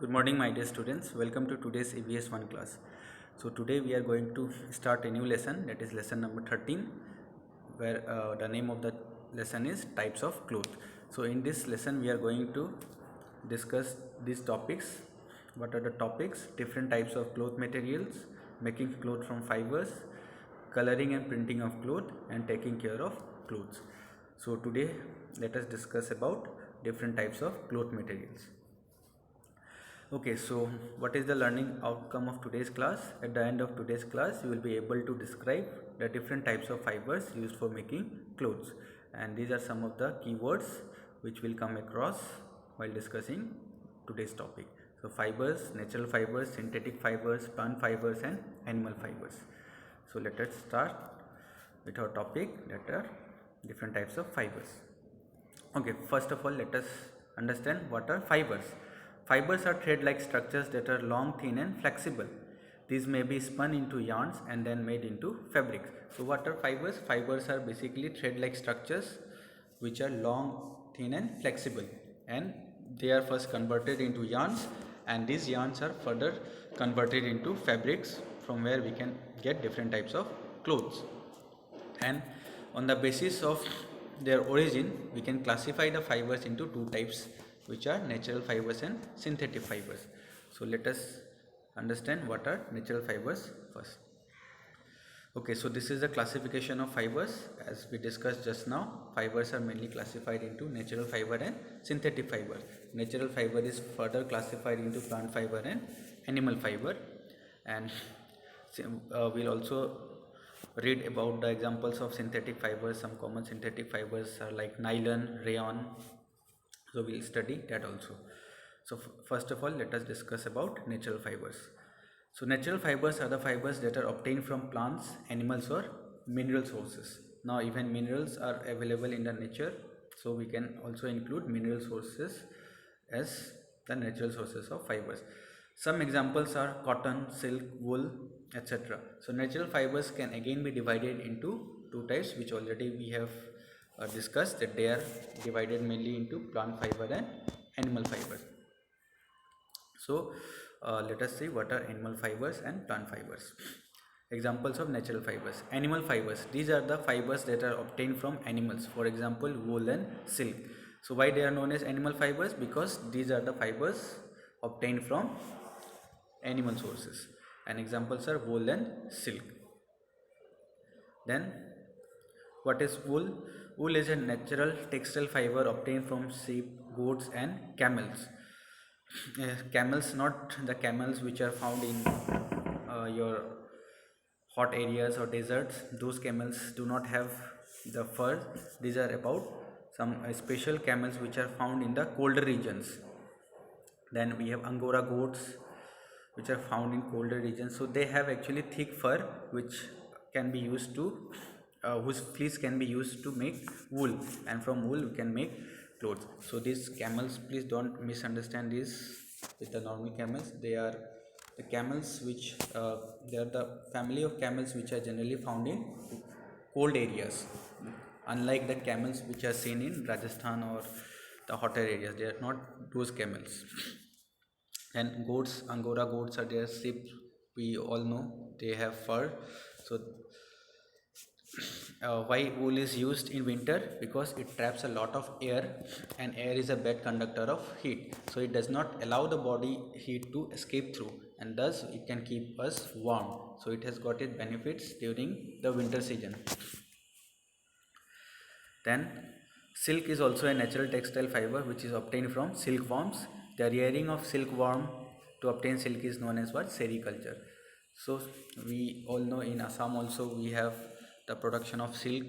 Good morning, my dear students. Welcome to today's EVS 1 class. So today we are going to start a new lesson, that is lesson number 13, where the name of the lesson is types of cloth. So in this lesson we are going to discuss these topics. What are the topics? Different types of cloth materials, making cloth from fibers, coloring and printing of cloth, and taking care of clothes. So today let us discuss about different types of cloth materials. Okay, so what is the learning outcome of today's class? At the end of today's class, you will be able to describe the different types of fibers used for making clothes. And these are some of the keywords which will come across while discussing today's topic. So fibers, natural fibers, synthetic fibers, plant fibers and animal fibers. So let us start with our topic, that are different types of fibers. Okay, first of all let us understand what are fibers. Fibers are thread-like structures that are long, thin and flexible. These may be spun into yarns and then made into fabrics. So what are fibers? Fibers are basically thread-like structures which are long, thin and flexible, and they are first converted into yarns, and these yarns are further converted into fabrics, from where we can get different types of clothes. And on the basis of their origin, we can classify the fibers into two types, which are natural fibers and synthetic fibers. So let us understand what are natural fibers first. Okay, so this is the classification of fibers. As we discussed just now, fibers are mainly classified into natural fiber and synthetic fiber. Natural fiber is further classified into plant fiber and animal fiber, and we'll also read about the examples of synthetic fibers. Some common synthetic fibers are like nylon, rayon, so we'll study that also. So first of all let us discuss about natural fibers. So natural fibers are the fibers that are obtained from plants, animals or mineral sources. Now even minerals are available in the nature, so we can also include mineral sources as the natural sources of fibers. Some examples are cotton, silk, wool, etc. So natural fibers can again be divided into two types, which already we have discussed, that they are divided mainly into plant fiber and animal fibers. So let us see what are animal fibers and plant fibers. Examples of natural fibers. Animal fibers, these are the fibers that are obtained from animals, for example wool and silk. So why they are known as animal fibers? Because these are the fibers obtained from animal sources, and examples are wool and silk. Then what is wool? Wool is a natural textile fiber obtained from sheep, goats and camels. Camels, not the camels which are found in your hot areas or deserts. Those camels do not have the fur. These are about some special camels which are found in the colder regions. Then we have Angora goats which are found in colder regions. So they have actually thick fur which can be used to whose fleece can be used to make wool, and from wool we can make clothes. So these camels, please don't misunderstand this with the normal camels. They are the camels which they are the family of camels which are generally found in cold areas, unlike the camels which are seen in Rajasthan or the hotter areas. They are not those camels. And goats, Angora goats are there. Sheep, we all know they have fur. So why wool is used in winter? Because it traps a lot of air, and air is a bad conductor of heat, so it does not allow the body heat to escape through, and thus it can keep us warm. So it has got its benefits during the winter season. Then silk is also a natural textile fiber which is obtained from silkworms. The rearing of silkworm to obtain silk is known as what? Sericulture. So we all know in Assam also we have the production of silk,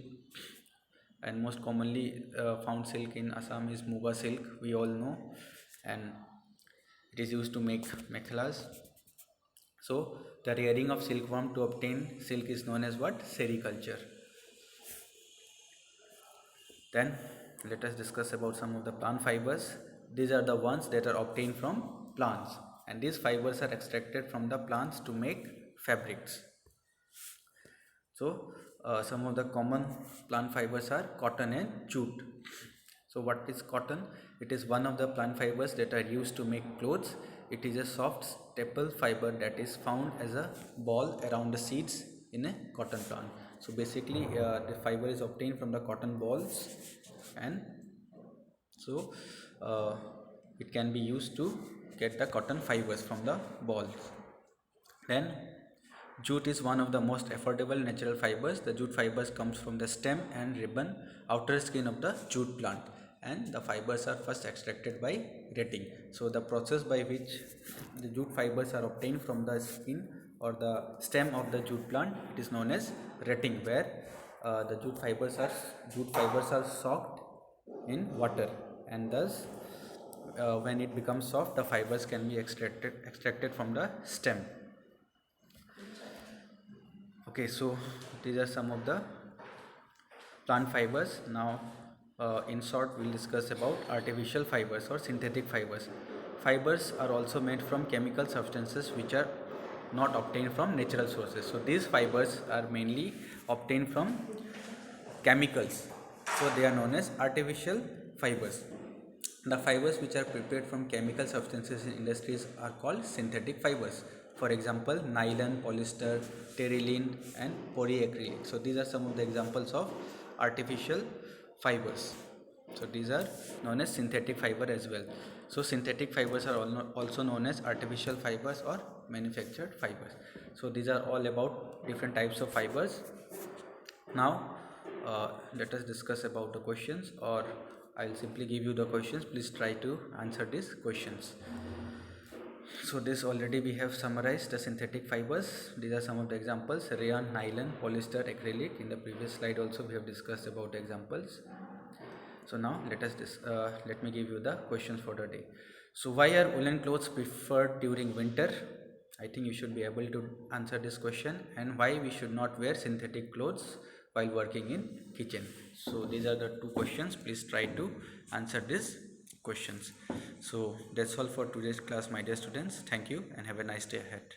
and most commonly found silk in Assam is Muga silk, we all know, and it is used to make mekhalas. So the rearing of silkworm to obtain silk is known as what? Sericulture. Then let us discuss about some of the plant fibers. These are the ones that are obtained from plants, and these fibers are extracted from the plants to make fabrics. So some of the common plant fibers are cotton and jute. So what is cotton? It is one of the plant fibers that are used to make clothes. It is a soft staple fiber that is found as a ball around the seeds in a cotton plant. So basically the fiber is obtained from the cotton balls, and so it can be used to get the cotton fibers from the balls. Then jute is one of the most affordable natural fibers. The jute fibers comes from the stem and ribbon outer skin of the jute plant, and the fibers are first extracted by retting. So the process by which the jute fibers are obtained from the skin or the stem of the jute plant, it is known as retting, where the jute fibers are soaked in water, and thus when it becomes soft, the fibers can be extracted from the stem. Okay, so these are some of the plant fibers. Now in short, we'll discuss about artificial fibers or synthetic fibers. Fibers are also made from chemical substances which are not obtained from natural sources. So these fibers are mainly obtained from chemicals, so they are known as artificial fibers. The fibers which are prepared from chemical substances in industries are called synthetic fibers. For example, nylon, polyester, terylene and polyacrylic. So these are some of the examples of artificial fibers. So these are known as synthetic fiber as well. So synthetic fibers are also known as artificial fibers or manufactured fibers. So these are all about different types of fibers. Now let us discuss about the questions, or I'll simply give you the questions. Please try to answer these questions. So this already we have summarized the synthetic fibers. These are some of the examples: rayon, nylon, polyester, acrylic. In the previous slide also we have discussed about the examples. So now let me give you the questions for the day. So why are woolen clothes preferred during winter? I think you should be able to answer this question. And why we should not wear synthetic clothes while working in kitchen? So these are the two questions. Please try to answer these questions. So that's all for today's class, my dear students. Thank you and have a nice day ahead.